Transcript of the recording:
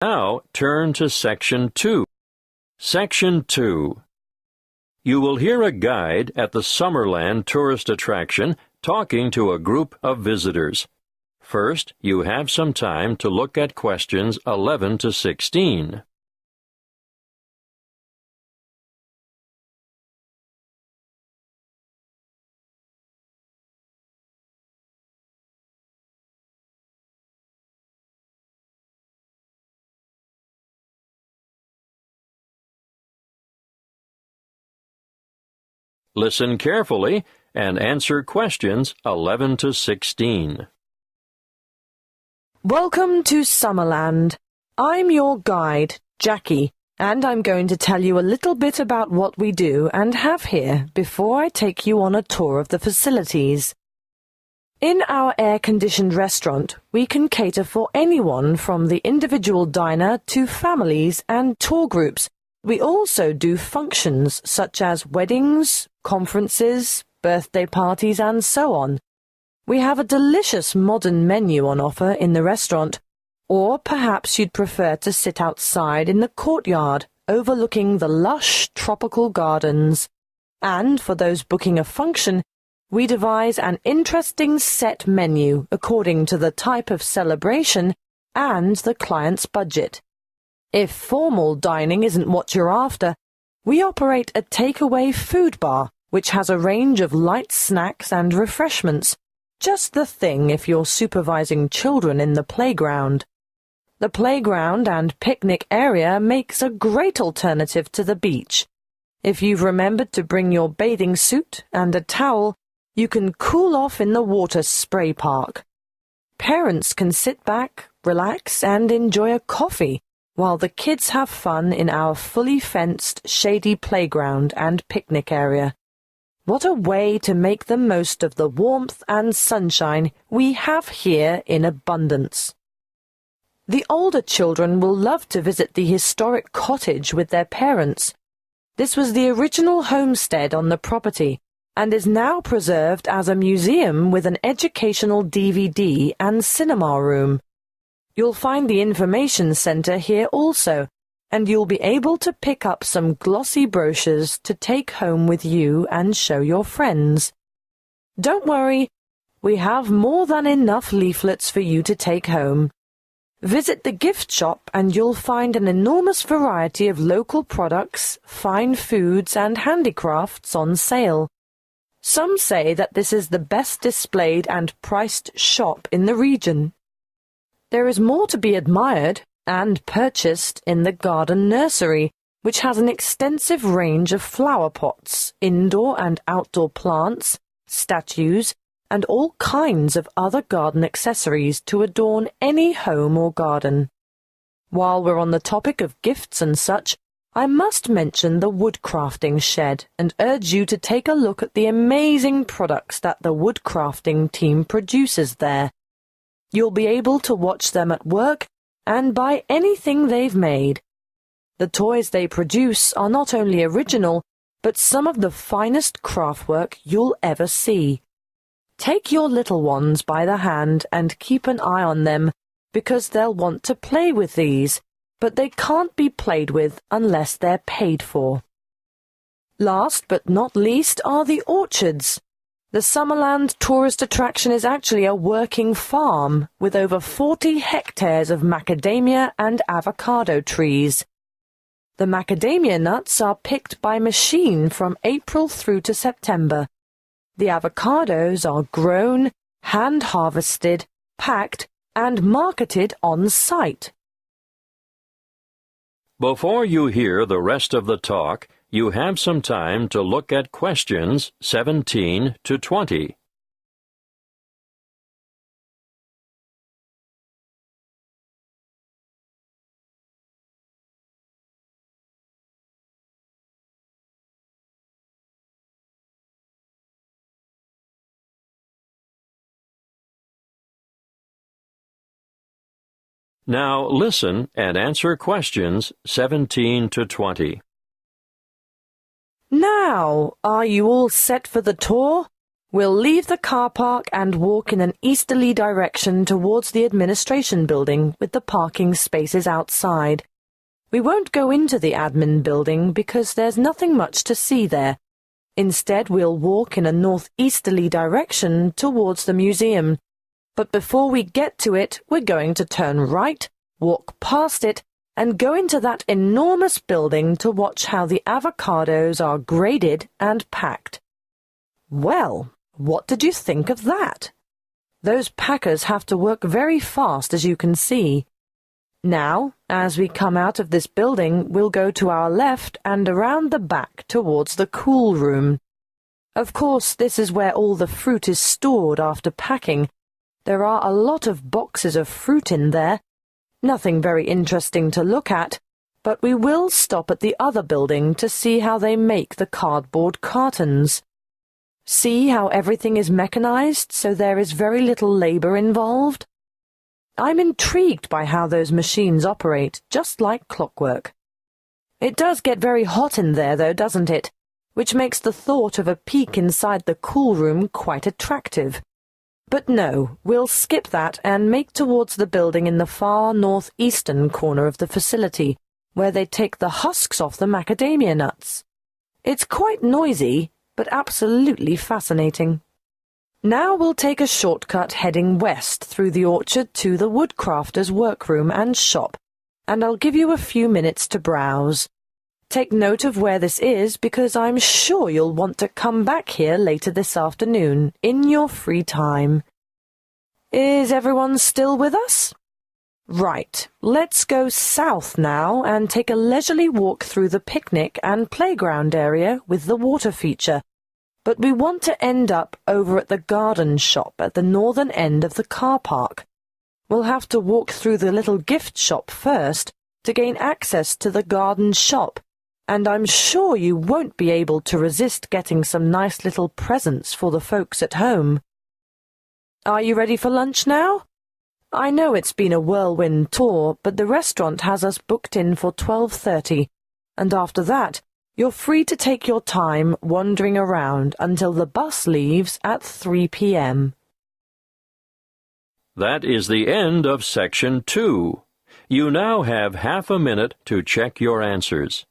Now turn to Section 2. Section 2. You will hear a guide at the Summerland tourist attraction talking to a group of visitors. First, you have some time to look at questions 11 to 16. Listen carefully and answer questions 11 to 16. Welcome to Summerland. I'm your guide, Jackie, and I'm going to tell you a little bit about what we do and have here before I take you on a tour of the facilities. In our air-conditioned restaurant, we can cater for anyone from the individual diner to families and tour groups. We also do functions such as weddings, conferences, birthday parties, and so on. We have a delicious modern menu on offer in the restaurant, or perhaps you'd prefer to sit outside in the courtyard overlooking the lush tropical gardens. And for those booking a function, we devise an interesting set menu according to the type of celebration and the client's budget. If formal dining isn't what you're after, we operate a takeaway food bar, which has a range of light snacks and refreshments, just the thing if you're supervising children in the playground. The playground and picnic area makes a great alternative to the beach. If you've remembered to bring your bathing suit and a towel, you can cool off in the water spray park. Parents can sit back, relax, and enjoy a coffee, while the kids have fun in our fully fenced, shady playground and picnic area. What a way to make the most of the warmth and sunshine we have here in abundance. The older children will love to visit the historic cottage with their parents. This was the original homestead on the property and is now preserved as a museum with an educational DVD and cinema room. You'll find the information center here also, and you'll be able to pick up some glossy brochures to take home with you and show your friends. Don't worry, we have more than enough leaflets for you to take home. Visit the gift shop and you'll find an enormous variety of local products, fine foods, and handicrafts on sale. Some say that this is the best displayed and priced shop in the region. There is more to be admired and purchased in the garden nursery, which has an extensive range of flower pots, indoor and outdoor plants, statues, and all kinds of other garden accessories to adorn any home or garden. While we're on the topic of gifts and such, I must mention the woodcrafting shed and urge you to take a look at the amazing products that the woodcrafting team produces there. You'll be able to watch them at work and buy anything they've made. The toys they produce are not only original, but some of the finest craftwork you'll ever see. Take your little ones by the hand and keep an eye on them, because they'll want to play with these, but they can't be played with unless they're paid for. Last but not least are the orchards. The Summerland tourist attraction is actually a working farm with over 40 hectares of macadamia and avocado trees. The macadamia nuts are picked by machine from April through to September. The avocados are grown, hand-harvested, packed, and marketed on site. Before you hear the rest of the talk, you have some time to look at questions 17 to 20. Now listen and answer questions 17 to 20. Now, are you all set for the tour? We'll leave the car park and walk in an easterly direction towards the administration building with the parking spaces outside. We won't go into the admin building because there's nothing much to see there. Instead, we'll walk in a northeasterly direction towards the museum. But before we get to it, we're going to turn right, walk past it, and go into that enormous building to watch how the avocados are graded and packed. Well, what did you think of that? Those packers have to work very fast, as you can see. Now, as we come out of this building, we'll go to our left and around the back towards the cool room. Of course, this is where all the fruit is stored after packing. There are a lot of boxes of fruit in there. Nothing very interesting to look at, but we will stop at the other building to see how they make the cardboard cartons. See how everything is mechanized, so there is very little labor involved? I'm intrigued by how those machines operate, just like clockwork. It does get very hot in there, though, doesn't it? Which makes the thought of a peek inside the cool room quite attractive. But no, we'll skip that and make towards the building in the far northeastern corner of the facility, where they take the husks off the macadamia nuts. It's quite noisy, but absolutely fascinating. Now we'll take a shortcut heading west through the orchard to the woodcrafter's workroom and shop, and I'll give you a few minutes to browse. Take note of where this is because I'm sure you'll want to come back here later this afternoon in your free time. Is everyone still with us? Right, let's go south now and take a leisurely walk through the picnic and playground area with the water feature. But we want to end up over at the garden shop at the northern end of the car park. We'll have to walk through the little gift shop first to gain access to the garden shop, and I'm sure you won't be able to resist getting some nice little presents for the folks at home. Are you ready for lunch now? I know it's been a whirlwind tour, but the restaurant has us booked in for 12:30, and after that, you're free to take your time wandering around until the bus leaves at 3 p.m. That is the end of Section 2. You now have half a minute to check your answers.